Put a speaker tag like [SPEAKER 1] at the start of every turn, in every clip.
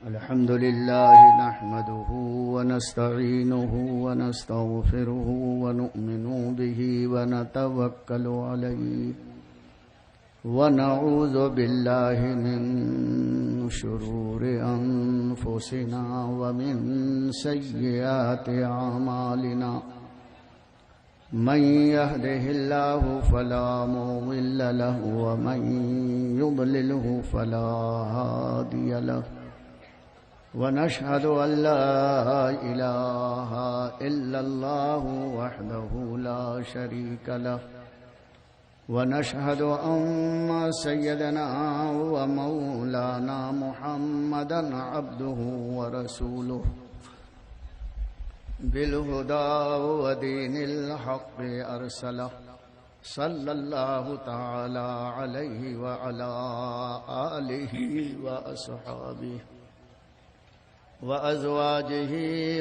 [SPEAKER 1] الحمد لله نحمده ونستعينه ونستغفره ونؤمن به ونتوكل عليه ونعوذ بالله من شرور أنفسنا ومن سيئات أعمالنا من يهده الله فلا مضل له ومن يضلله فلا هادي له ونشهد أن لا إله إلا الله وحده لا شريك له ونشهد أن سيدنا ومولانا محمدا عبده ورسوله بالهدى ودين الحق أرسله صلى الله تعالى عليه وعلى آله وأصحابه وأزواجه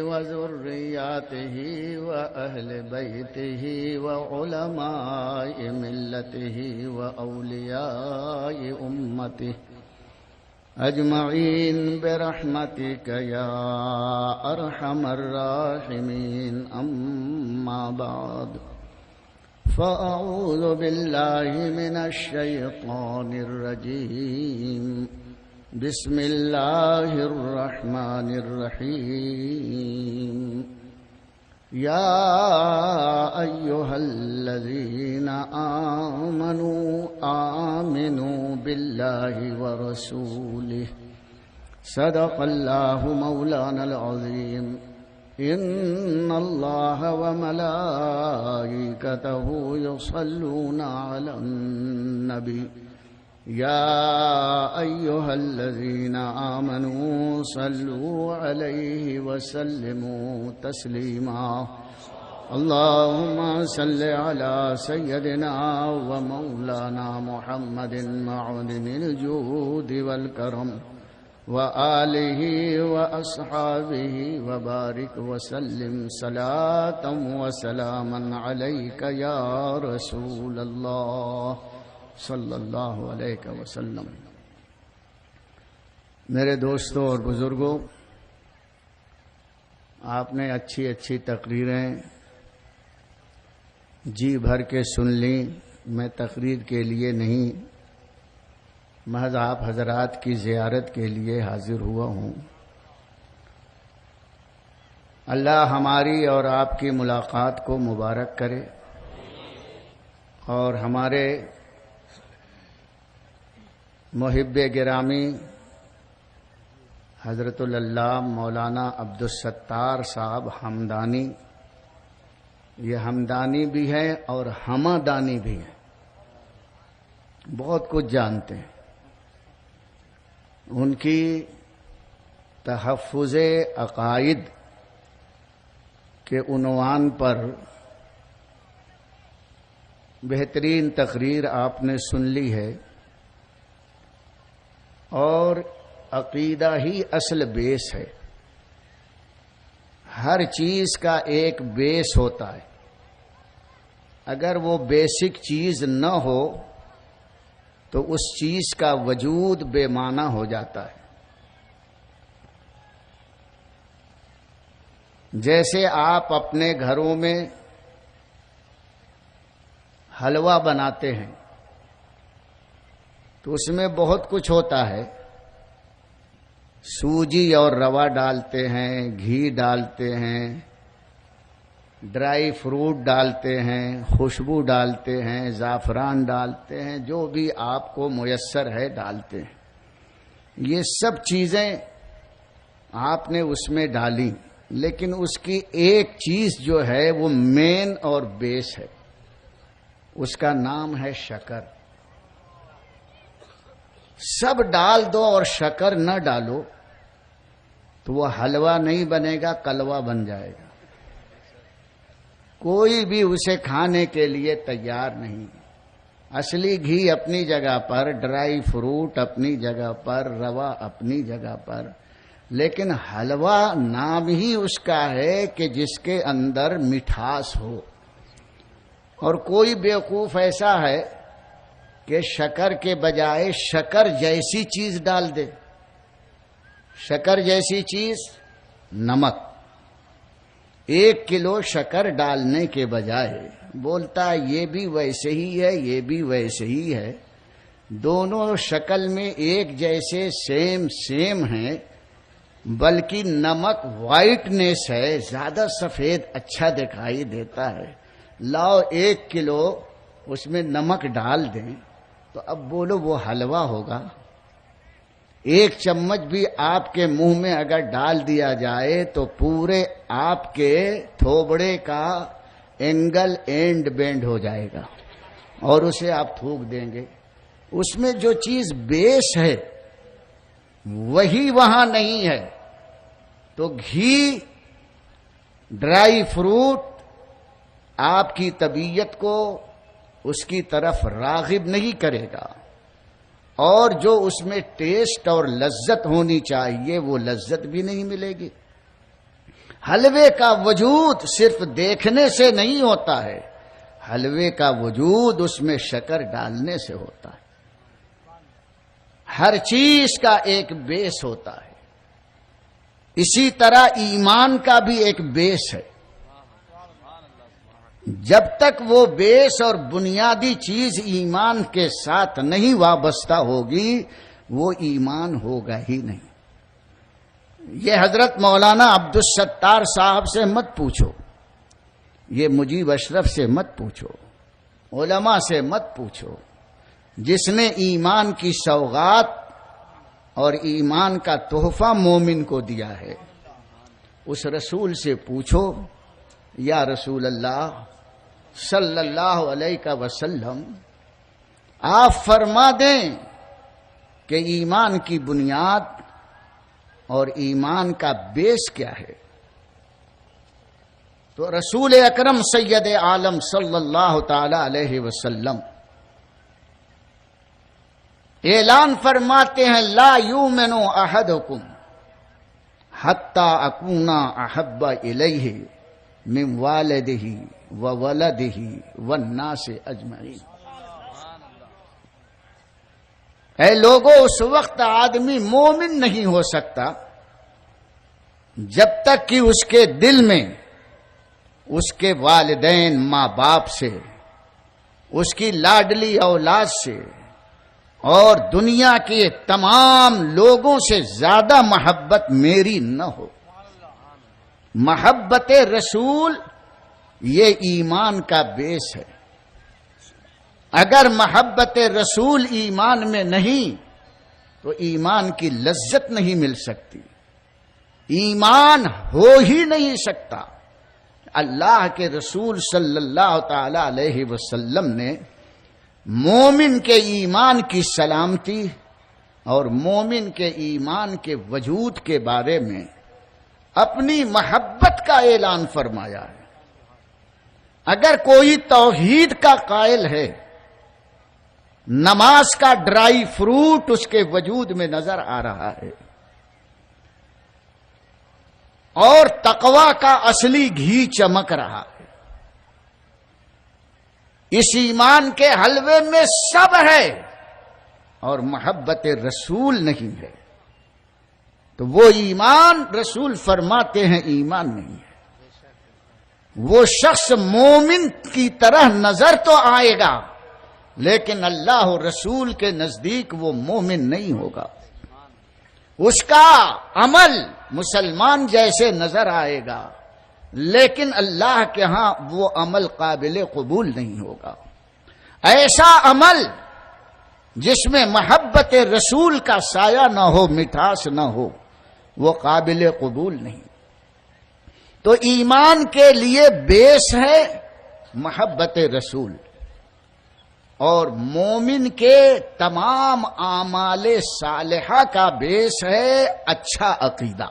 [SPEAKER 1] وذرياته وأهل بيته وعلماء ملته وأولياء أمته أجمعين برحمتك يا أرحم الراحمين. أما بعد فأعوذ بالله من الشيطان الرجيم. بسم الله الرحمن الرحيم. يا أيها الذين آمنوا بالله ورسوله صدق الله مولانا العظيم. إن الله وملائكته يصلون على النبي يا أيها الذين آمنوا صلوا عليه وسلموا تسليما. اللهم صل على سيدنا ومولانا محمد معدن الجود والكرم وآله وأصحابه وبارك وسلم صلاة وسلاما عليك يا رسول الله صلی اللہ علیہ وسلم. میرے دوستوں اور بزرگوں، آپ نے اچھی اچھی تقریریں جی بھر کے سن لیں. میں تقریر کے لیے نہیں، محض آپ حضرات کی زیارت کے لیے حاضر ہوا ہوں. اللہ ہماری اور آپ کی ملاقات کو مبارک کرے اور ہمارے محب گرامی حضرت اللہ مولانا عبدالستار صاحب ہمدانی، یہ ہمدانی بھی ہیں اور ہمدانی بھی ہیں، بہت کچھ جانتے ہیں. ان کی تحفظ عقائد کے عنوان پر بہترین تقریر آپ نے سن لی ہے، اور عقیدہ ہی اصل بیس ہے. ہر چیز کا ایک بیس ہوتا ہے. اگر وہ بیسک چیز نہ ہو تو اس چیز کا وجود بے معنی ہو جاتا ہے. جیسے آپ اپنے گھروں میں حلوہ بناتے ہیں تو اس میں بہت کچھ ہوتا ہے. سوجی اور روا ڈالتے ہیں، گھی ڈالتے ہیں، ڈرائی فروٹ ڈالتے ہیں، خوشبو ڈالتے ہیں، زعفران ڈالتے ہیں، جو بھی آپ کو میسر ہے ڈالتے ہیں. یہ سب چیزیں آپ نے اس میں ڈالی، لیکن اس کی ایک چیز جو ہے وہ مین اور بیس ہے، اس کا نام ہے شکر. سب ڈال دو اور شکر نہ ڈالو تو وہ حلوہ نہیں بنے گا، کلوا بن جائے گا. کوئی بھی اسے کھانے کے لیے تیار نہیں. اصلی گھی اپنی جگہ پر، ڈرائی فروٹ اپنی جگہ پر، روا اپنی جگہ پر، لیکن حلوہ نام ہی اس کا ہے کہ جس کے اندر مٹھاس ہو. اور کوئی بیوقوف ایسا ہے کہ شکر کے بجائے شکر جیسی چیز ڈال دے. شکر جیسی چیز نمک، 1 کلو شکر ڈالنے کے بجائے بولتا ہے یہ بھی ویسے ہی ہے، یہ بھی ویسے ہی ہے، دونوں شکل میں ایک جیسے سیم ہیں، بلکہ نمک وائٹنس ہے، زیادہ سفید اچھا دکھائی دیتا ہے، لاؤ 1 کلو اس میں نمک ڈال دیں تو اب بولو وہ حلوہ ہوگا؟ 1 چمچ بھی آپ کے منہ میں اگر ڈال دیا جائے تو پورے آپ کے تھوبڑے کا اینگل اینڈ بینڈ ہو جائے گا اور اسے آپ تھوک دیں گے۔ اس میں جو چیز بیس ہے وہی وہاں نہیں ہے۔ تو گھی، ڈرائی فروٹ آپ کی طبیعت کو اس کی طرف راغب نہیں کرے گا، اور جو اس میں ٹیسٹ اور لذت ہونی چاہیے وہ لذت بھی نہیں ملے گی۔ حلوے کا وجود صرف دیکھنے سے نہیں ہوتا ہے، حلوے کا وجود اس میں شکر ڈالنے سے ہوتا ہے۔ ہر چیز کا ایک بیس ہوتا ہے، اسی طرح ایمان کا بھی ایک بیس ہے۔ جب تک وہ بیس اور بنیادی چیز ایمان کے ساتھ نہیں وابستہ ہوگی وہ ایمان ہوگا ہی نہیں۔ یہ حضرت مولانا عبدالستار صاحب سے مت پوچھو، یہ مجیب اشرف سے مت پوچھو، علماء سے مت پوچھو، جس نے ایمان کی سوغات اور ایمان کا تحفہ مومن کو دیا ہے، اس رسول سے پوچھو، یا رسول اللہ صلی اللہ علیہ وسلم آپ فرما دیں کہ ایمان کی بنیاد اور ایمان کا بیس کیا ہے؟ تو رسول اکرم سید عالم صلی اللہ تعالی علیہ وسلم اعلان فرماتے ہیں، لا یؤمن احدکم حتی اکون احب الیہ من والدہ وولدہ والناس اجمعین۔ اے لوگو، اس وقت آدمی مومن نہیں ہو سکتا جب تک کہ اس کے دل میں اس کے والدین ماں باپ سے، اس کی لاڈلی اولاد سے اور دنیا کے تمام لوگوں سے زیادہ محبت میری نہ ہو۔ محبت رسول یہ ایمان کا بیس ہے۔ اگر محبت رسول ایمان میں نہیں تو ایمان کی لذت نہیں مل سکتی، ایمان ہو ہی نہیں سکتا۔ اللہ کے رسول صلی اللہ تعالی علیہ وسلم نے مومن کے ایمان کی سلامتی اور مومن کے ایمان کے وجود کے بارے میں اپنی محبت کا اعلان فرمایا ہے۔ اگر کوئی توحید کا قائل ہے، نماز کا ڈرائی فروٹ اس کے وجود میں نظر آ رہا ہے، اور تقوی کا اصلی گھی چمک رہا ہے، اس ایمان کے حلوے میں سب ہے اور محبت رسول نہیں ہے، تو وہ ایمان رسول فرماتے ہیں ایمان نہیں ہے۔ وہ شخص مومن کی طرح نظر تو آئے گا لیکن اللہ رسول کے نزدیک وہ مومن نہیں ہوگا۔ اس کا عمل مسلمان جیسے نظر آئے گا لیکن اللہ کے ہاں وہ عمل قابل قبول نہیں ہوگا۔ ایسا عمل جس میں محبت رسول کا سایہ نہ ہو، مٹھاس نہ ہو، وہ قابل قبول نہیں۔ تو ایمان کے لیے بیس ہے محبت رسول، اور مومن کے تمام اعمال صالحہ کا بیس ہے اچھا عقیدہ۔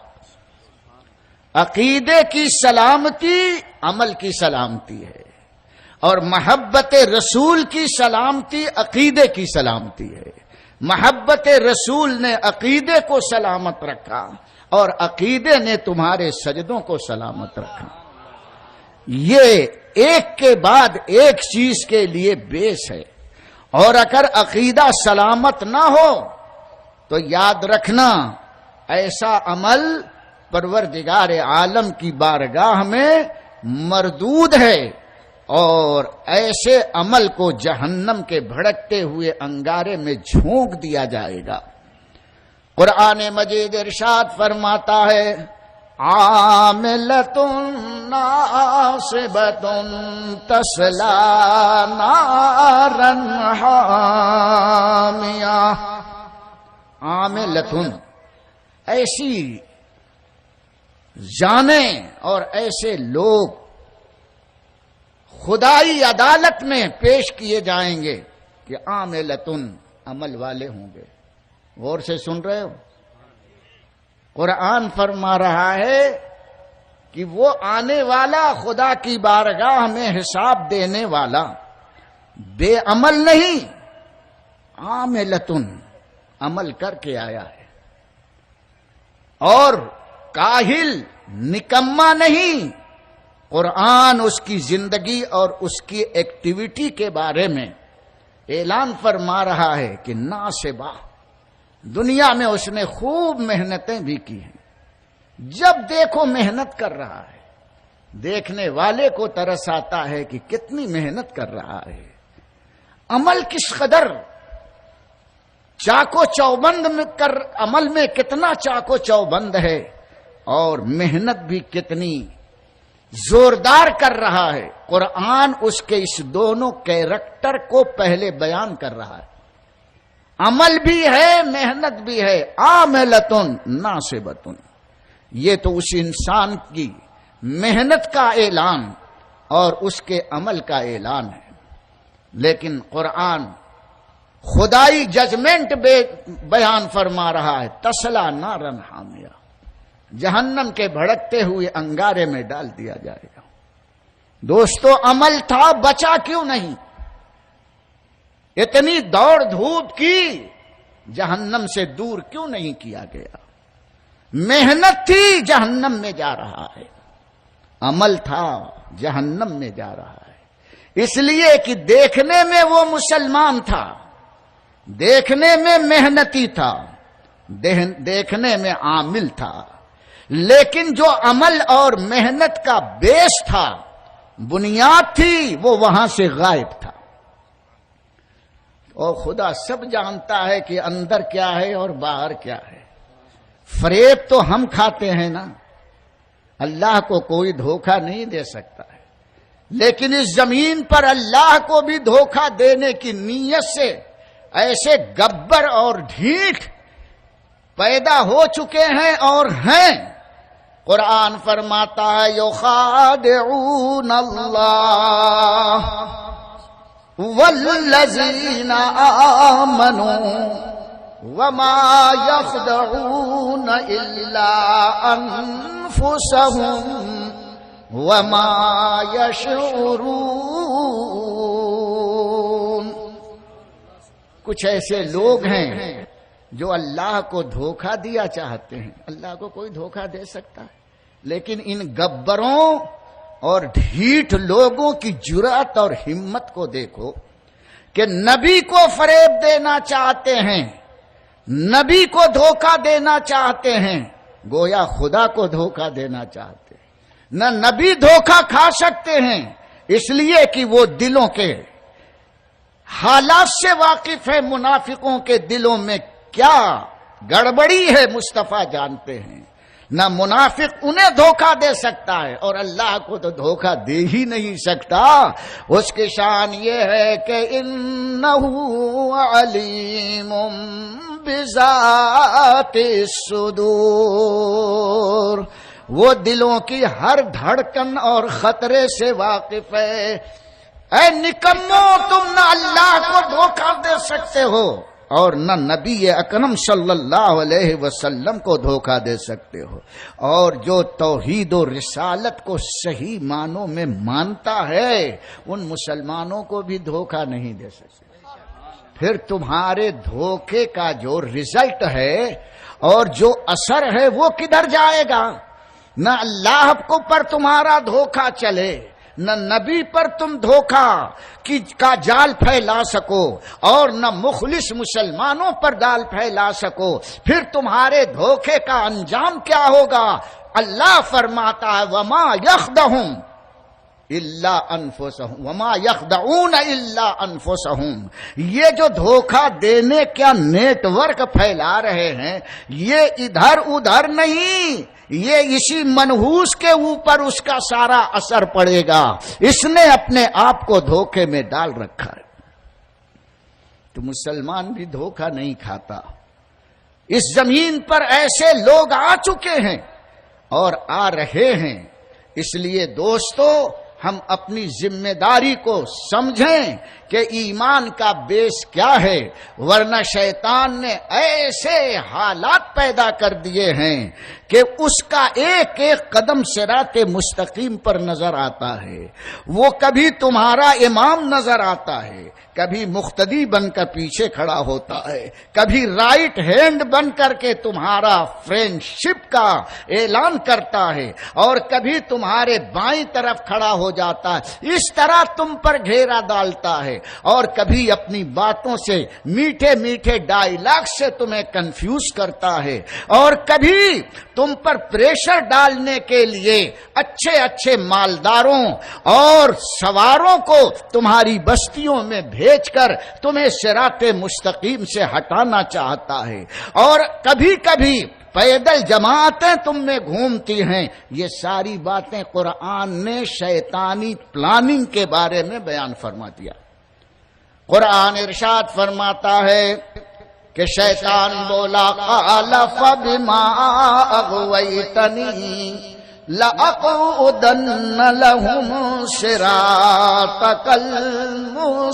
[SPEAKER 1] عقیدے کی سلامتی عمل کی سلامتی ہے، اور محبت رسول کی سلامتی عقیدے کی سلامتی ہے۔ محبت رسول نے عقیدے کو سلامت رکھا اور عقیدے نے تمہارے سجدوں کو سلامت رکھا۔ یہ ایک کے بعد ایک چیز کے لیے بیس ہے، اور اگر عقیدہ سلامت نہ ہو تو یاد رکھنا ایسا عمل پروردگار عالم کی بارگاہ میں مردود ہے، اور ایسے عمل کو جہنم کے بھڑکتے ہوئے انگارے میں جھونک دیا جائے گا۔ قرآن مجید ارشاد فرماتا ہے عاملۃ ناصبۃ تصلی نارا حامیہ۔ عاملۃ، ایسی جانیں اور ایسے لوگ خدائی عدالت میں پیش کیے جائیں گے کہ عاملۃ، عمل والے ہوں گے۔ غور سے سن رہے ہو؟ قرآن فرما رہا ہے کہ وہ آنے والا خدا کی بارگاہ میں حساب دینے والا بے عمل نہیں، عاملۃ، عمل کر کے آیا ہے، اور کاہل نکما نہیں۔ قرآن اس کی زندگی اور اس کی ایکٹیویٹی کے بارے میں اعلان فرما رہا ہے کہ ناصبہ، دنیا میں اس نے خوب محنتیں بھی کی ہیں، جب دیکھو محنت کر رہا ہے، دیکھنے والے کو ترس آتا ہے کہ کتنی محنت کر رہا ہے، عمل کس قدر چاکو چوبند میں عمل میں کتنا چاکو چوبند ہے، اور محنت بھی کتنی زوردار کر رہا ہے۔ قرآن اس کے اس دونوں کیریکٹر کو پہلے بیان کر رہا ہے، عمل بھی ہے محنت بھی ہے۔ عاملۃ ناصبۃ، یہ تو اس انسان کی محنت کا اعلان اور اس کے عمل کا اعلان ہے، لیکن قرآن خدائی ججمنٹ بیان فرما رہا ہے، تصلی نارا حامیہ، جہنم کے بھڑکتے ہوئے انگارے میں ڈال دیا جائے گا۔ دوستو، عمل تھا، بچا کیوں نہیں؟ اتنی دوڑ دھوپ کی، جہنم سے دور کیوں نہیں کیا گیا؟ محنت تھی، جہنم میں جا رہا ہے، عمل تھا، جہنم میں جا رہا ہے، اس لیے کہ دیکھنے میں وہ مسلمان تھا، دیکھنے میں محنتی تھا، دیکھنے میں عامل تھا، لیکن جو عمل اور محنت کا بیس تھا، بنیاد تھی، وہ وہاں سے غائب تھا۔ اور خدا سب جانتا ہے کہ اندر کیا ہے اور باہر کیا ہے۔ فریب تو ہم کھاتے ہیں نا، اللہ کو کوئی دھوکہ نہیں دے سکتا ہے، لیکن اس زمین پر اللہ کو بھی دھوکہ دینے کی نیت سے ایسے گبر اور ڈھیٹ پیدا ہو چکے ہیں اور ہیں۔ قرآن فرماتا ہے یخادعون اللہ والذین آمنوا وما یخدعون الا انفسهم وما یشعرون۔ کچھ ایسے لوگ ہیں جو اللہ کو دھوکہ دیا چاہتے ہیں۔ اللہ کو کوئی دھوکہ دے سکتا ہے، لیکن ان گبروں اور ڈھیٹ لوگوں کی جرأت اور ہمت کو دیکھو کہ نبی کو فریب دینا چاہتے ہیں، نبی کو دھوکہ دینا چاہتے ہیں، گویا خدا کو دھوکہ دینا چاہتے ہیں۔ نہ نبی دھوکہ کھا سکتے ہیں، اس لیے کہ وہ دلوں کے حالات سے واقف ہے، منافقوں کے دلوں میں کیا گڑبڑی ہے مصطفیٰ جانتے ہیں۔ نہ منافق انہیں دھوکہ دے سکتا ہے، اور اللہ کو تو دھوکہ دے ہی نہیں سکتا۔ اس کی شان یہ ہے کہ انہ علیم بذات الصدور، وہ دلوں کی ہر دھڑکن اور خطرے سے واقف ہے۔ اے نکمو، تم نہ اللہ کو دھوکہ دے سکتے ہو اور نہ نبی اکرم صلی اللہ علیہ وسلم کو دھوکہ دے سکتے ہو، اور جو توحید و رسالت کو صحیح معنوں میں مانتا ہے ان مسلمانوں کو بھی دھوکہ نہیں دے سکتے۔ پھر تمہارے دھوکے کا جو رزلٹ ہے اور جو اثر ہے وہ کدھر جائے گا؟ نہ اللہ کو پر تمہارا دھوکہ چلے، نہ نبی پر تم دھوکہ کا جال پھیلا سکو اور نہ مخلص مسلمانوں پر جال پھیلا سکو، پھر تمہارے دھوکے کا انجام کیا ہوگا؟ اللہ فرماتا ہے وما یخدعون الا انفسہم وما یخدعون الا انفسہم، یہ جو دھوکہ دینے کا نیٹ ورک پھیلا رہے ہیں یہ ادھر ادھر نہیں، یہ اسی منحوس کے اوپر اس کا سارا اثر پڑے گا، اس نے اپنے آپ کو دھوکے میں ڈال رکھا ہے۔ تو مسلمان بھی دھوکہ نہیں کھاتا۔ اس زمین پر ایسے لوگ آ چکے ہیں اور آ رہے ہیں، اس لیے دوستو ہم اپنی ذمہ داری کو سمجھیں کہ ایمان کا بیس کیا ہے، ورنہ شیطان نے ایسے حالات پیدا کر دیے ہیں کہ اس کا ایک ایک قدم صراط مستقیم پر نظر آتا ہے۔ وہ کبھی تمہارا امام نظر آتا ہے، کبھی مقتدی بن کر پیچھے کھڑا ہوتا ہے، کبھی رائٹ ہینڈ بن کر کے تمہارا فرینڈ شپ کا اعلان کرتا ہے، اور کبھی تمہارے بائیں طرف کھڑا ہو جاتا ہے، اس طرح تم پر گھیرا ڈالتا ہے، اور کبھی اپنی باتوں سے میٹھے میٹھے ڈائیلاگ سے تمہیں کنفیوز کرتا ہے، اور کبھی تم پر پریشر ڈالنے کے لیے اچھے اچھے مالداروں اور سواروں کو تمہاری بستیوں میں بھیج کر تمہیں صراط مستقیم سے ہٹانا چاہتا ہے، اور کبھی کبھی پیدل جماعتیں تم میں گھومتی ہیں۔ یہ ساری باتیں قرآن نے شیطانی پلاننگ کے بارے میں بیان فرما دیا۔ قرآن ارشاد فرماتا ہے کہ شیطان بولا قال فبما اغویتنی لأقعدن لهم صراطك المستقیم،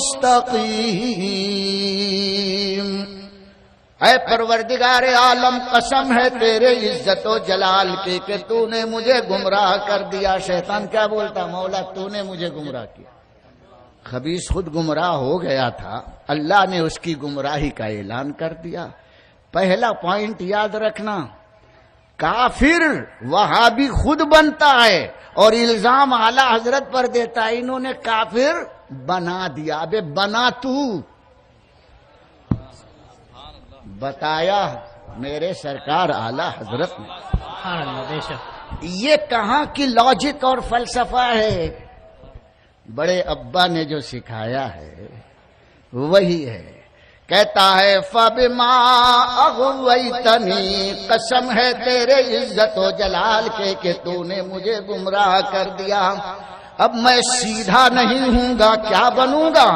[SPEAKER 1] اے پروردگار عالم قسم ہے تیرے عزت و جلال کی کہ تو نے مجھے گمراہ کر دیا۔ شیطان کیا بولتا؟ مولا تو نے مجھے گمراہ کیا۔ خبیث خود گمراہ ہو گیا تھا، اللہ نے اس کی گمراہی کا اعلان کر دیا۔ پہلا پوائنٹ یاد رکھنا، کافر وہابی خود بنتا ہے اور الزام اعلی حضرت پر دیتا ہے انہوں نے کافر بنا دیا۔ ابے بنا تو، بتایا میرے سرکار اعلی حضرت نے۔ یہ کہاں کی لاجک اور فلسفہ ہے؟ بڑے ابا نے جو سکھایا ہے وہی ہے۔ کہتا ہے فبما اغویتنی، قسم ہے تیرے عزت و جلال کے کہ تو نے مجھے گمراہ کر دیا، اب میں سیدھا نہیں ہوں گا، کیا بنوں گا؟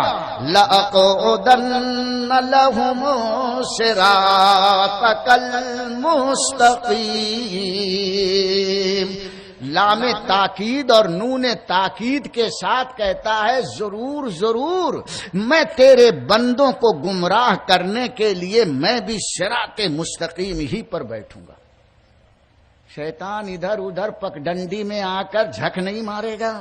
[SPEAKER 1] لأقعدن لهم صراطك المستقیم۔ لام تاکید اور نون تاکید کے ساتھ کہتا ہے ضرور ضرور میں تیرے بندوں کو گمراہ کرنے کے لیے میں بھی صراط مستقیم ہی پر بیٹھوں گا۔ شیطان ادھر ادھر پگڈنڈی میں آ کر جھک نہیں مارے گا،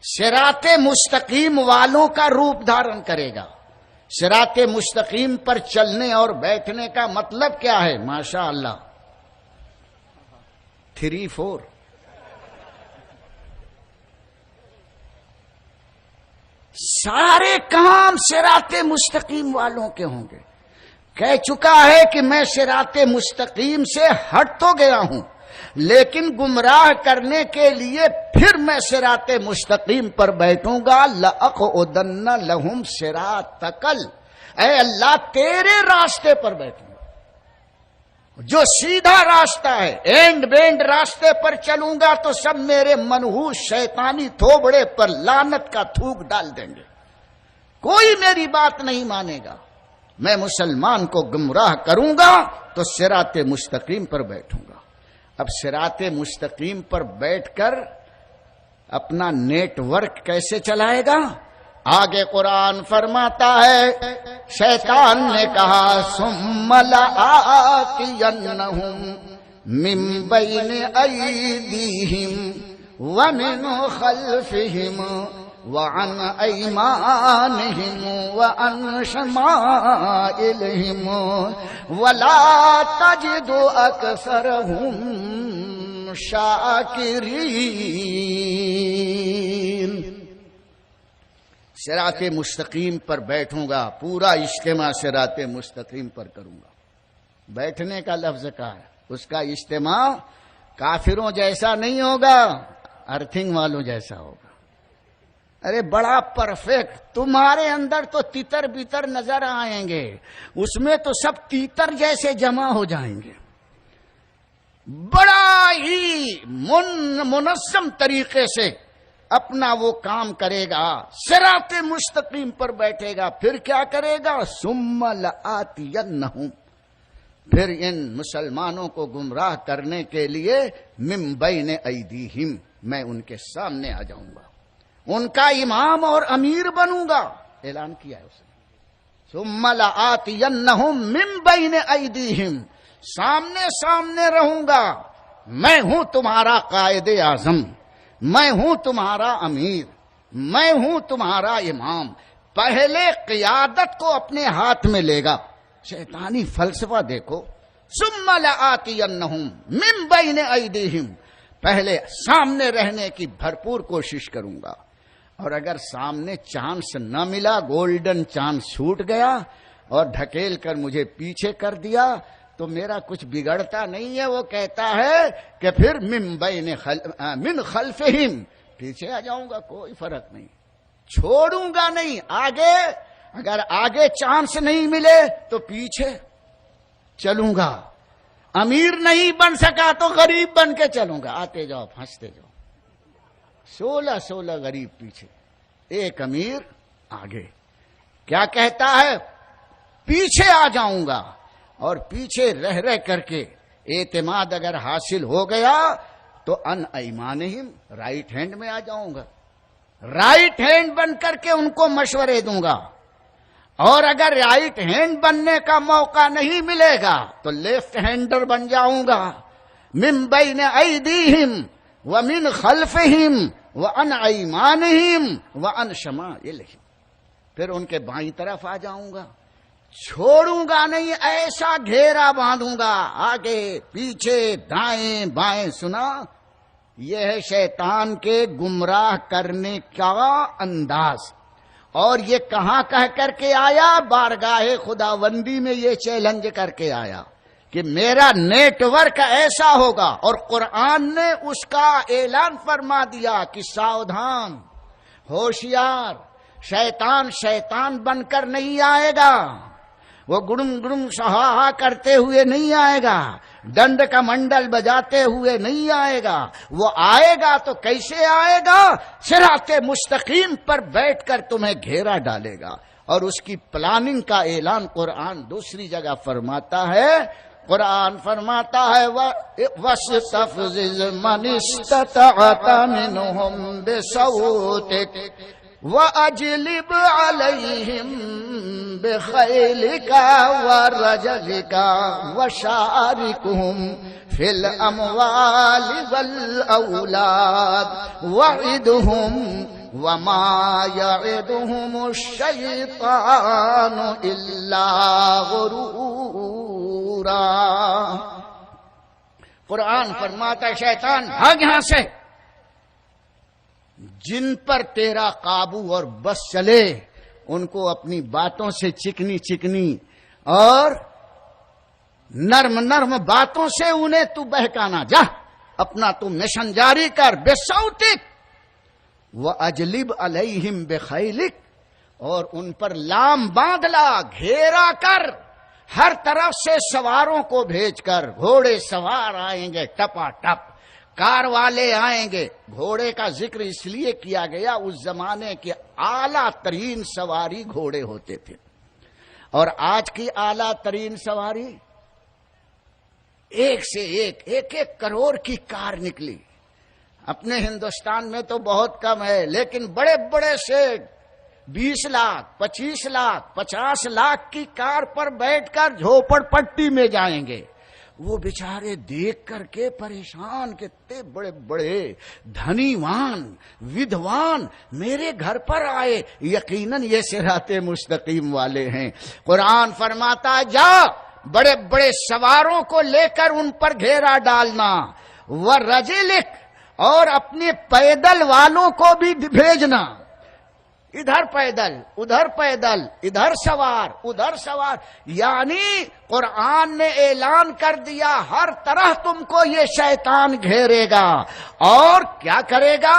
[SPEAKER 1] صراط مستقیم والوں کا روپ دھارن کرے گا۔ صراط مستقیم پر چلنے اور بیٹھنے کا مطلب کیا ہے؟ ماشاء اللہ 3-4 سارے کام صراط مستقیم والوں کے ہوں گے۔ کہہ چکا ہے کہ میں صراط مستقیم سے ہٹ تو گیا ہوں، لیکن گمراہ کرنے کے لیے پھر میں صراط مستقیم پر بیٹھوں گا۔ لأقعدن لهم صراطک، اے اللہ تیرے راستے پر بیٹھوں گا، جو سیدھا راستہ ہے۔ اینڈ بینڈ راستے پر چلوں گا تو سب میرے منحوس شیطانی تھوبڑے پر لعنت کا تھوک ڈال دیں گے، کوئی میری بات نہیں مانے گا۔ میں مسلمان کو گمراہ کروں گا تو صراط مستقیم پر بیٹھوں گا۔ اب صراط مستقیم پر بیٹھ کر اپنا نیٹ ورک کیسے چلائے گا؟ آگے قرآن فرماتا ہے شیطان نے کہا ثم لآتینہم من بین ایدیہم ومن خلفہم وعن ایمانہم وعن شمائلہم ولا تجد اکثرہم شاکرین۔ صراط مستقیم پر بیٹھوں گا، پورا اجتماع صراط مستقیم پر کروں گا۔ بیٹھنے کا لفظ کہا ہے، اس کا اجتماع کافروں جیسا نہیں ہوگا، ارتھنگ والوں جیسا ہوگا۔ ارے بڑا پرفیکٹ، تمہارے اندر تو تیتر بیتر نظر آئیں گے، اس میں تو سب تیتر جیسے جمع ہو جائیں گے۔ بڑا ہی منظم طریقے سے اپنا وہ کام کرے گا، صراط مستقیم پر بیٹھے گا، پھر کیا کرے گا؟ ثم لآتینہم، پھر ان مسلمانوں کو گمراہ کرنے کے لیے من بین ایدیہم، میں ان کے سامنے آ جاؤں گا، ان کا امام اور امیر بنوں گا۔ اعلان کیا ہے اس نے، ثم لآتینہم من بین ایدیہم، سامنے سامنے رہوں گا، میں ہوں تمہارا قائد اعظم، میں ہوں تمہارا امیر، میں ہوں تمہارا امام۔ پہلے قیادت کو اپنے ہاتھ میں لے گا۔ شیطانی فلسفہ دیکھو، ثم لآتینہم من بین ایدیہم، پہلے سامنے رہنے کی بھرپور کوشش کروں گا، اور اگر سامنے چانس نہ ملا، گولڈن چانس چھوٹ گیا اور ڈھکیل کر مجھے پیچھے کر دیا، تو میرا کچھ بگڑتا نہیں ہے۔ وہ کہتا ہے کہ پھر من خلفہم، پیچھے آ جاؤں گا، کوئی فرق نہیں، چھوڑوں گا نہیں۔ آگے اگر آگے چانس نہیں ملے تو پیچھے چلوں گا، امیر نہیں بن سکا تو غریب بن کے چلوں گا، آتے جاؤ پھنستے جاؤ، 16 غریب پیچھے، ایک امیر آگے۔ کیا کہتا ہے؟ پیچھے آ جاؤں گا، اور پیچھے رہ کر کے اعتماد اگر حاصل ہو گیا تو ان ایمانہم، رائٹ ہینڈ میں آ جاؤں گا، رائٹ ہینڈ بن کر کے ان کو مشورے دوں گا، اور اگر رائٹ ہینڈ بننے کا موقع نہیں ملے گا تو لیفٹ ہینڈر بن جاؤں گا۔ من بین ایدیہم ومن خلفہم وعن ایمانہم وعن شمائلہم، پھر ان کے بائیں طرف آ جاؤں گا، چھوڑوں گا نہیں، ایسا گھیرا باندھوں گا، آگے پیچھے دائیں بائیں۔ سنا، یہ ہے شیطان کے گمراہ کرنے کا انداز۔ اور یہ کہاں کہہ کر کے آیا؟ بارگاہ خداوندی میں یہ چیلنج کر کے آیا کہ میرا نیٹ ورک ایسا ہوگا، اور قرآن نے اس کا اعلان فرما دیا کہ ساودھان، ہوشیار، شیطان بن کر نہیں آئے گا، وہ گڑم گڑم سہا کرتے ہوئے نہیں آئے گا، ڈنڈ کا منڈل بجاتے ہوئے نہیں آئے گا۔ وہ آئے گا تو کیسے آئے گا؟ صراط مستقیم پر بیٹھ کر تمہیں گھیرا ڈالے گا، اور اس کی پلاننگ کا اعلان قرآن دوسری جگہ فرماتا ہے۔ قرآن فرماتا ہے وَاسْتَفْزِزْ مَنِ اسْتَطَعْتَ مِنْهُمْ بِصَوْتِكَ وَأَجْلِبْ عَلَيْهِمْ بِخَيْلِكَ وَرَجَلِكَ وَشَارِكْهُمْ فِي الْأَمْوَالِ وَالْأَوْلَادِ وَعِدْهُمْ وَمَا يَعِدُهُمُ الشَّيْطَانُ إِلَّا غُرُورًا۔ قرآن فرماتا ہے شیطان بھاگ یہاں سے، جن پر تیرا قابو اور بس چلے ان کو اپنی باتوں سے چکنی اور نرم باتوں سے انہیں تو بہکانا، جا اپنا تو مشن جاری کر۔ بِصَوْتِكَ وَأَجْلِبْ عَلَيْهِمْ بِخَيْلِكَ، اور ان پر لام باندھ لا، گھیرا کر، ہر طرف سے سواروں کو بھیج کر۔ گھوڑے سوار آئیں گے ٹپا ٹپ، کار والے آئیں گے۔ گھوڑے کا ذکر اس لیے کیا گیا، اس زمانے کے اعلیٰ ترین سواری گھوڑے ہوتے تھے، اور آج کی اعلیٰ ترین سواری ایک سے ایک کروڑ کی کار نکلی۔ اپنے ہندوستان میں تو بہت کم ہے، لیکن بڑے بڑے سیٹ 20 لاکھ 25 لاکھ 50 لاکھ کی کار پر بیٹھ کر جھوپڑ پٹی میں جائیں گے۔ وہ بیچارے دیکھ کر کے پریشان، کتنے بڑے بڑے دھنیوان ودوان میرے گھر پر آئے، یقیناً یہ صراط مستقیم والے ہیں۔ قرآن فرماتا جا بڑے بڑے سواروں کو لے کر ان پر گھیرا ڈالنا، وَرَجِلِكَ، اور اپنے پیدل والوں کو بھی بھیجنا، ادھر پیدل ادھر پیدل، ادھر سوار ادھر سوار، یعنی قرآن نے اعلان کر دیا ہر طرح تم کو یہ شیطان گھیرے گا، اور کیا کرے گا؟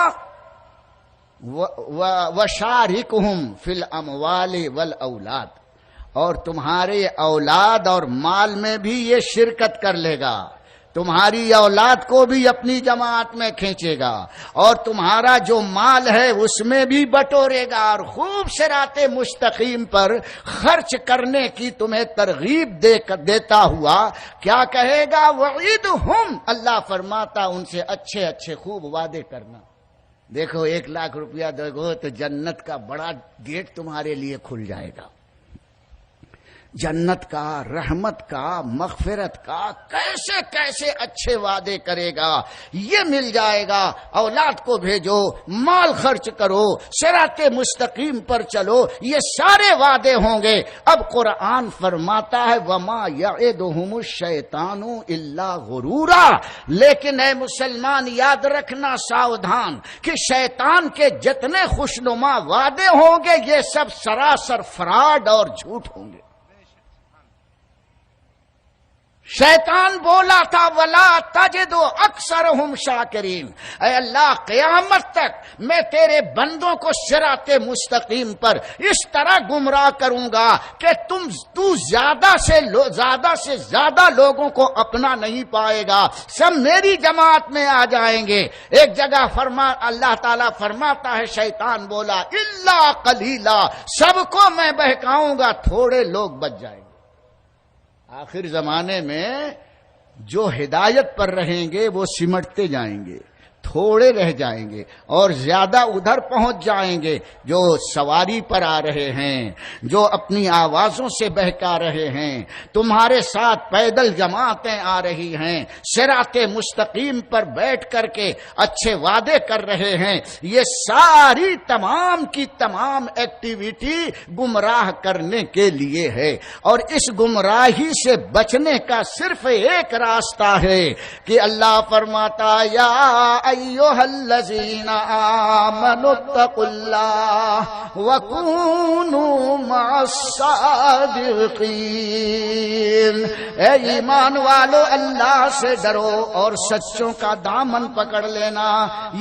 [SPEAKER 1] وَشَارِكُهُمْ فِي الْأَمْوَالِ وَالْأَوْلَادِ، اور تمہارے اولاد اور مال میں بھی یہ شرکت کر لے گا، تمہاری اولاد کو بھی اپنی جماعت میں کھینچے گا، اور تمہارا جو مال ہے اس میں بھی بٹورے گا، اور خوب صراط مستقیم پر خرچ کرنے کی تمہیں ترغیب دیتا ہوا کیا کہے گا؟ وعیدہم، اللہ فرماتا ان سے اچھے اچھے خوب وعدے کرنا۔ دیکھو 1,00,000 روپیہ دو گو تو جنت کا بڑا گیٹ تمہارے لیے کھل جائے گا، جنت کا، رحمت کا، مغفرت کا، کیسے کیسے اچھے وعدے کرے گا، یہ مل جائے گا۔ اولاد کو بھیجو، مال خرچ کرو، صراط مستقیم پر چلو، یہ سارے وعدے ہوں گے۔ اب قرآن فرماتا ہے وَمَا يَعِدُهُمُ الشَّيْطَانُ إِلَّا غُرُورًا، لیکن اے مسلمان یاد رکھنا ساودھان کہ شیطان کے جتنے خوشنما وعدے ہوں گے یہ سب سراسر فراڈ اور جھوٹ ہوں گے۔ شیطان بولا تھا وَلَا تَجِدُ أَكْثَرَهُمْ شَاكِرِينَ، اے اللہ قیامت تک میں تیرے بندوں کو صراط مستقیم پر اس طرح گمراہ کروں گا کہ تو زیادہ سے زیادہ لوگوں کو اپنا نہیں پائے گا، سب میری جماعت میں آ جائیں گے۔ ایک جگہ اللہ تعالیٰ فرماتا ہے شیطان بولا إِلَّا قَلِيلًا، سب کو میں بہکاؤں گا، تھوڑے لوگ بچ جائیں گے۔ آخر زمانے میں جو ہدایت پر رہیں گے وہ سمٹتے جائیں گے، تھوڑے رہ جائیں گے، اور زیادہ ادھر پہنچ جائیں گے جو سواری پر آ رہے ہیں، جو اپنی آوازوں سے بہکا رہے ہیں، تمہارے ساتھ پیدل جماعتیں آ رہی ہیں، صراط مستقیم پر بیٹھ کر کے اچھے وعدے کر رہے ہیں، یہ ساری تمام کی تمام ایکٹیویٹی گمراہ کرنے کے لیے ہے، اور اس گمراہی سے بچنے کا صرف ایک راستہ ہے کہ اللہ فرماتا یا ایھا الذین آمنوا اتقوا اللہ وکونوا مع الصادقین، اے ایمان والو اللہ سے ڈرو اور سچوں کا دامن پکڑ لینا۔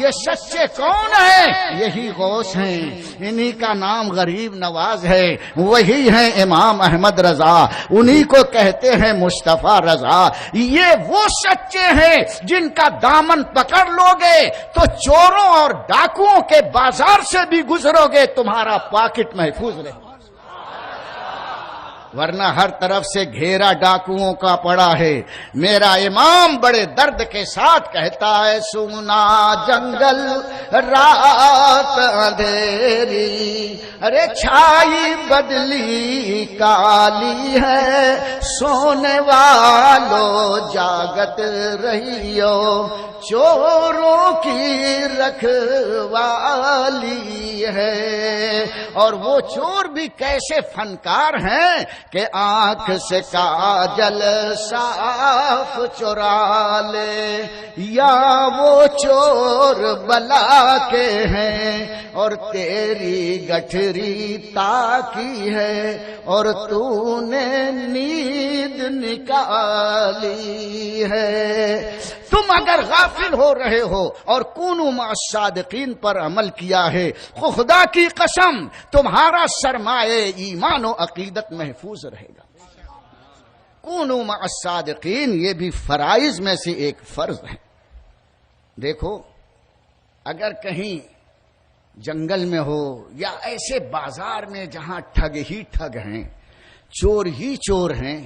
[SPEAKER 1] یہ سچے کون ہیں؟ یہی غوث ہیں، انہی کا نام غریب نواز ہے، وہی ہیں امام احمد رضا، انہی کو کہتے ہیں مصطفیٰ رضا۔ یہ وہ سچے ہیں جن کا دامن پکڑ لو گے تو چوروں اور ڈاکوؤں کے بازار سے بھی گزرو گے، تمہارا پاکٹ محفوظ رہے، ورنہ ہر طرف سے گھیرا ڈاکوؤں کا پڑا ہے۔ میرا امام بڑے درد کے ساتھ کہتا ہے سونا جنگل رات اندھیری، ارے چھائی بدلی کالی ہے، سونے والو جاگت رہیو، چوروں کی رکھوالی ہے۔ اور وہ چور بھی کیسے فنکار ہیں کہ آنکھ سے کاجل صاف چرا لے، یا وہ چور بلا کے ہیں اور تیری گٹھری تاکی ہے اور تو نے نیند نکالی ہے۔ تم اگر غافل ہو رہے ہو اور کونوا مع الصادقین پر عمل کیا ہے، خدا کی قسم تمہارا سرمایہ ایمان و عقیدت محفوظ رہے گا۔ کونوا مع الصادقین یہ بھی فرائض میں سے ایک فرض ہے۔ دیکھو اگر کہیں جنگل میں ہو یا ایسے بازار میں جہاں ٹھگ ہی ٹھگ ہیں، چور ہی چور ہیں،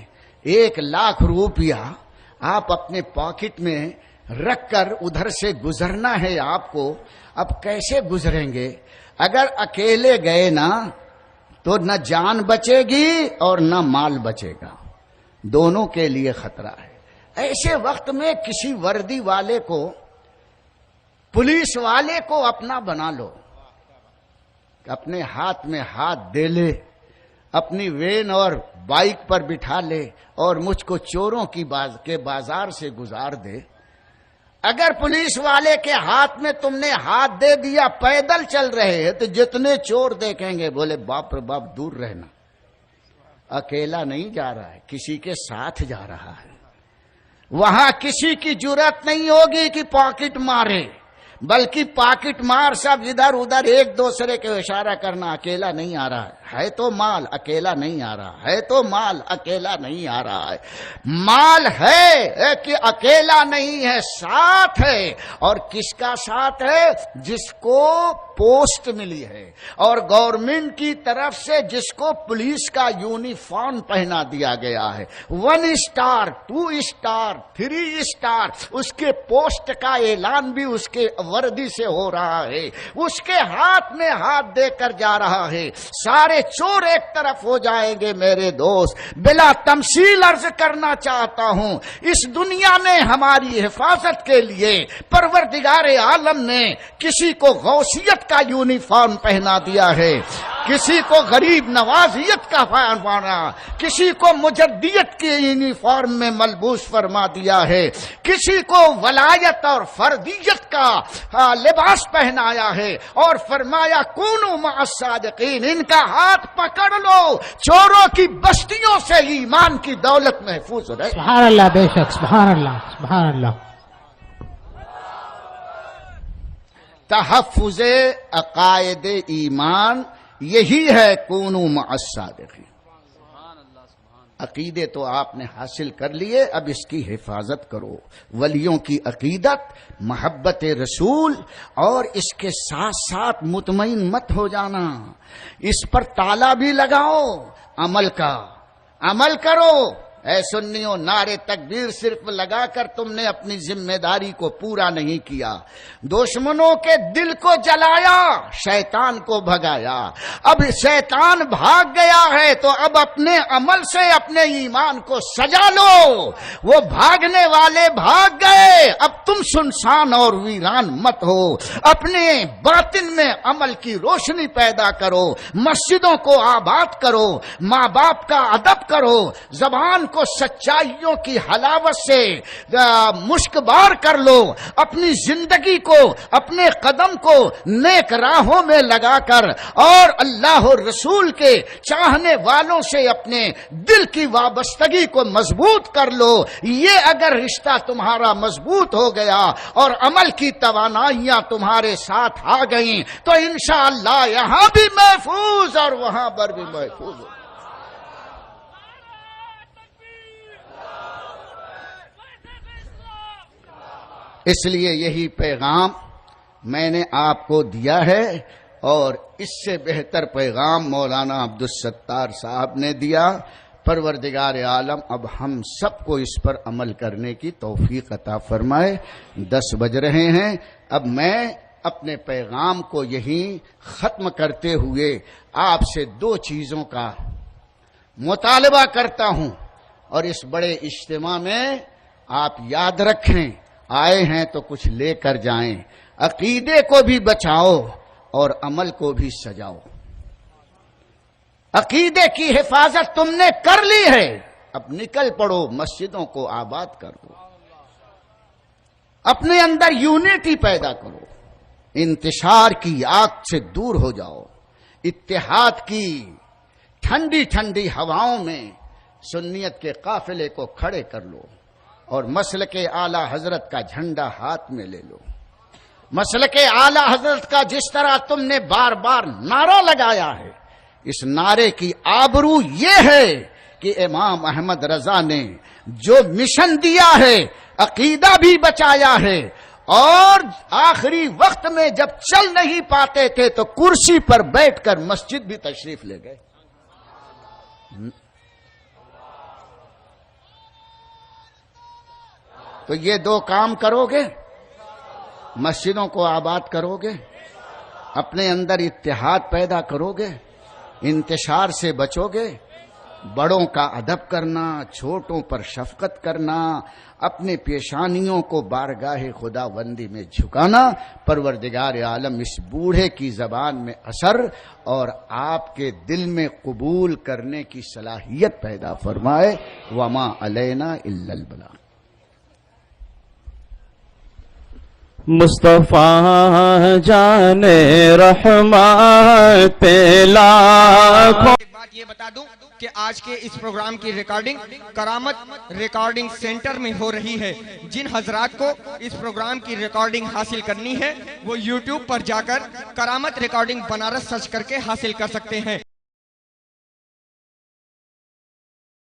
[SPEAKER 1] 1,00,000 روپیہ آپ اپنے پاکٹ میں رکھ کر ادھر سے گزرنا ہے آپ کو، اب کیسے گزریں گے؟ اگر اکیلے گئے نا تو نہ جان بچے گی اور نہ مال بچے گا، دونوں کے لیے خطرہ ہے۔ ایسے وقت میں کسی وردی والے کو، پولیس والے کو اپنا بنا لو، اپنے ہاتھ میں ہاتھ دے لے، اپنی وین اور بائک پر بٹھا لے اور مجھ کو چوروں کے بازار سے گزار دے۔ اگر پولیس والے کے ہاتھ میں تم نے ہاتھ دے دیا، پیدل چل رہے ہیں، تو جتنے چور دیکھیں گے بولے باپ رے باپ دور رہنا، اکیلا نہیں جا رہا ہے، کسی کے ساتھ جا رہا ہے۔ وہاں کسی کی جرات نہیں ہوگی کہ پاکٹ مارے، بلکہ پاکٹ مار سب ادھر ادھر ایک دوسرے کو اشارہ کرنا، اکیلا نہیں آ رہا ہے تو مال، اکیلا نہیں آ رہا ہے تو مال، اکیلا نہیں آ رہا ہے، مال ہے کہ اکیلا نہیں ہے، ساتھ ہے۔ اور کس کا ساتھ ہے؟ جس کو پوسٹ ملی ہے اور گورنمنٹ کی طرف سے جس کو پولیس کا یونیفارم پہنا دیا گیا ہے، 1 اسٹار 2 اسٹار 3 اسٹار، اس کے پوسٹ کا اعلان بھی اس کے وردی سے ہو رہا ہے، اس کے ہاتھ میں ہاتھ دے کر جا رہا ہے۔ سارے چور ایک طرف ہو جائیں گے میرے دوست۔ بلا تمثیل عرض کرنا چاہتا ہوں، اس دنیا میں ہماری حفاظت کے لیے پروردگار عالم نے کسی کو غوثیت کا یونیفارم پہنا دیا ہے، کسی کو غریب نوازیت کا فرمانا، کسی کو مجدیت کے یونیفارم میں ملبوس فرما دیا ہے، کسی کو ولایت اور فردیت کا لباس پہنایا ہے اور فرمایا کونوا مع الصادقین، ان کا ہاتھ پکڑ لو، چوروں کی بستیوں سے ایمان کی دولت محفوظ رہے۔
[SPEAKER 2] سبحان اللہ، بے شک، سبحان اللہ، سبحان اللہ۔
[SPEAKER 1] تحفظ عقائد ایمان یہی ہے کونوا مع الصادقین۔ عقیدے تو آپ نے حاصل کر لیے، اب اس کی حفاظت کرو، ولیوں کی عقیدت، محبت رسول، اور اس کے ساتھ ساتھ مطمئن مت ہو جانا، اس پر تالا بھی لگاؤ، عمل کا عمل کرو۔ اے سنیوں، نعرے تکبیر صرف لگا کر تم نے اپنی ذمہ داری کو پورا نہیں کیا، دشمنوں کے دل کو جلایا، شیطان کو بھگایا۔ اب شیطان بھاگ گیا ہے تو اب اپنے عمل سے اپنے ایمان کو سجا لو، وہ بھاگنے والے بھاگ گئے، اب تم سنسان اور ویران مت ہو، اپنے باطن میں عمل کی روشنی پیدا کرو، مسجدوں کو آباد کرو، ماں باپ کا ادب کرو، زبان کو سچائیوں کی حلاوت سے مشکبار کر لو، اپنی زندگی کو، اپنے قدم کو نیک راہوں میں لگا کر اور اللہ اور رسول کے چاہنے والوں سے اپنے دل کی وابستگی کو مضبوط کر لو۔ یہ اگر رشتہ تمہارا مضبوط ہو گیا اور عمل کی توانائیاں تمہارے ساتھ آ گئیں تو انشاءاللہ یہاں بھی محفوظ اور وہاں پر بھی محفوظ ہو۔ اس لیے یہی پیغام میں نے آپ کو دیا ہے، اور اس سے بہتر پیغام مولانا عبدالستار صاحب نے دیا۔ پروردگار عالم اب ہم سب کو اس پر عمل کرنے کی توفیق عطا فرمائے۔ 10 بج رہے ہیں، اب میں اپنے پیغام کو یہیں ختم کرتے ہوئے آپ سے 2 چیزوں کا مطالبہ کرتا ہوں، اور اس بڑے اجتماع میں آپ یاد رکھیں، آئے ہیں تو کچھ لے کر جائیں، عقیدے کو بھی بچاؤ اور عمل کو بھی سجاؤ۔ عقیدے کی حفاظت تم نے کر لی ہے، اب نکل پڑو، مسجدوں کو آباد کر دو، اپنے اندر یونٹی پیدا کرو، انتشار کی آگ سے دور ہو جاؤ، اتحاد کی ٹھنڈی ٹھنڈی ہواؤں میں سنیت کے قافلے کو کھڑے کر لو، اور مسلک اعلی حضرت کا جھنڈا ہاتھ میں لے لو۔ مسلک اعلی حضرت کا جس طرح تم نے بار بار نعرہ لگایا ہے، اس نعرے کی آبرو یہ ہے کہ امام احمد رضا نے جو مشن دیا ہے، عقیدہ بھی بچایا ہے، اور آخری وقت میں جب چل نہیں پاتے تھے تو کرسی پر بیٹھ کر مسجد بھی تشریف لے گئے۔ تو یہ 2 کام کرو گے، مسجدوں کو آباد کرو گے، اپنے اندر اتحاد پیدا کرو گے، انتشار سے بچو گے، بڑوں کا ادب کرنا، چھوٹوں پر شفقت کرنا، اپنے پیشانیوں کو بارگاہ خدا بندی میں جھکانا، پروردگار عالم اس بوڑھے کی زبان میں اثر اور آپ کے دل میں قبول کرنے کی صلاحیت پیدا فرمائے۔ وما علینا الا البلاغ۔
[SPEAKER 3] مصطفیٰ جان رحمت لاکھوں.
[SPEAKER 4] ایک بات یہ بتا دوں کہ آج کے اس پروگرام کی ریکارڈنگ کرامت ریکارڈنگ سینٹر میں ہو رہی ہے. جن حضرات کو اس پروگرام کی ریکارڈنگ حاصل کرنی ہے وہ یوٹیوب پر جا کر کرامت ریکارڈنگ بنارس سرچ کر کے حاصل کر سکتے ہیں.